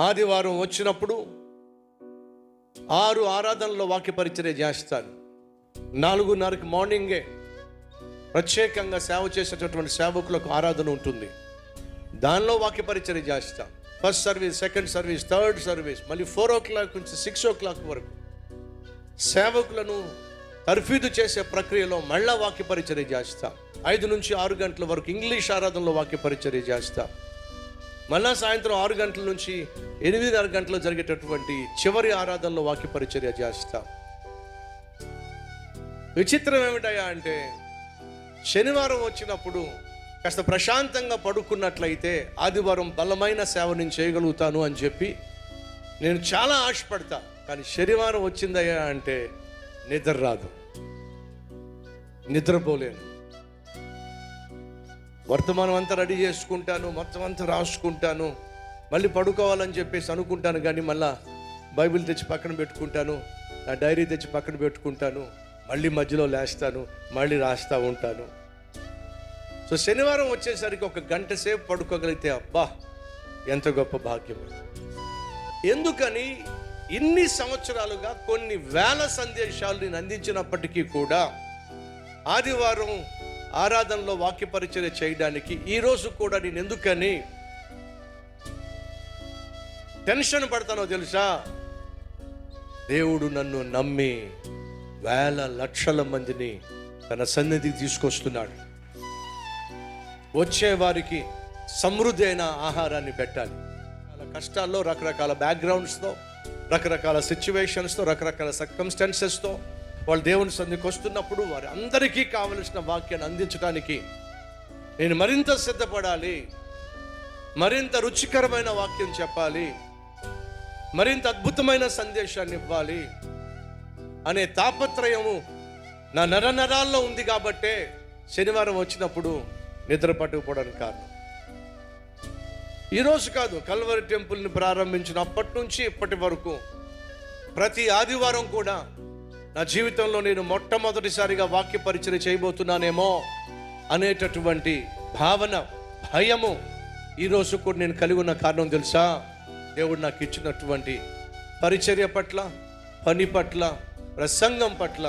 ఆదివారం వచ్చినప్పుడు 6 ఆరాధనలో వాక్య పరిచర్య చేస్తాను. 4:30కి మార్నింగే ప్రత్యేకంగా సేవ చేసేటటువంటి సేవకులకు ఆరాధన ఉంటుంది. దానిలో వాక్య పరిచర్య చేస్తాం. First service, second service, third service, మళ్ళీ 4 o'clock నుంచి 6 o'clock వరకు సేవకులను తర్ఫీదు చేసే ప్రక్రియలో మళ్ళా వాక్య పరిచర్య చేస్తాం. 5 నుంచి 6 గంటల వరకు ఇంగ్లీష్ ఆరాధనలో వాక్య పరిచర్య చేస్తాం. మళ్ళా సాయంత్రం 6 గంటల నుంచి 8:30 గంటలు జరిగేటటువంటి చివరి ఆరాధనలో వాక్య పరిచర్య చేస్తాం. విచిత్రం ఏమిటయా అంటే, శనివారం వచ్చినప్పుడు కాస్త ప్రశాంతంగా పడుకున్నట్లయితే ఆదివారం బలమైన సేవ నేను చేయగలుగుతాను అని చెప్పి నేను చాలా ఆశపడతా. కానీ శనివారం వచ్చిందయ్యా అంటే నిద్ర రాదు, నిద్రపోలేను. వర్తమానం అంతా రెడీ చేసుకుంటాను, మొత్తం అంతా రాసుకుంటాను, మళ్ళీ పడుకోవాలని చెప్పేసి అనుకుంటాను. కానీ మళ్ళీ బైబిల్ తెచ్చి పక్కన పెట్టుకుంటాను, నా డైరీ తెచ్చి పక్కన పెట్టుకుంటాను, మళ్ళీ మధ్యలో లేస్తాను, మళ్ళీ రాస్తూ ఉంటాను. సో శనివారం వచ్చేసరికి 1 గంట సేపు పడుకోగలిగితే అబ్బా ఎంత గొప్ప భాగ్యం. ఎందుకని ఇన్ని సంవత్సరాలుగా కొన్ని వేల సందేశాలు నేను అందించినప్పటికీ కూడా ఆదివారం ఆరాధనలో వాక్య పరిచర్య చేయడానికి ఈరోజు కూడా నేను ఎందుకని టెన్షన్ పడతానో తెలుసా? దేవుడు నన్ను నమ్మి వేల లక్షల మందిని తన సన్నిధికి తీసుకొస్తున్నాడు. వచ్చే వారికి సమృద్ధి అయిన ఆహారాన్ని పెట్టాలి. కష్టాల్లో, రకరకాల బ్యాక్గ్రౌండ్స్తో, రకరకాల సిచ్యువేషన్స్తో, రకరకాల సర్కమ్స్టాన్సెస్తో వాళ్ళు దేవుని సన్నిధికి వస్తున్నప్పుడు వారి అందరికీ కావలసిన వాక్యాన్ని అందించడానికి నేను మరింత సిద్ధపడాలి, మరింత రుచికరమైన వాక్యం చెప్పాలి, మరింత అద్భుతమైన సందేశాన్ని ఇవ్వాలి అనే తాపత్రయము నా నరనరాల్లో ఉంది. కాబట్టే శనివారం వచ్చినప్పుడు నిద్ర పట్టుకుపోవడానికి కారణం. ఈరోజు కాదు, కల్వరి టెంపుల్ని ప్రారంభించినప్పటి నుంచి ఇప్పటి వరకు ప్రతి ఆదివారం కూడా నా జీవితంలో నేను మొట్టమొదటిసారిగా వాక్య పరిచర్య చేయబోతున్నానేమో అనేటటువంటి భావన, భయము ఈరోజు కూడా నేను కలిగి ఉన్న కారణం తెలుసా? దేవుడు నాకు ఇచ్చినటువంటి పరిచర్య పట్ల, పని పట్ల, ప్రసంగం పట్ల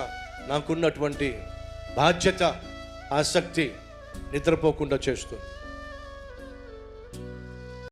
నాకున్నటువంటి బాధ్యత, ఆసక్తి నిద్రపోకుండా చేస్తుంది.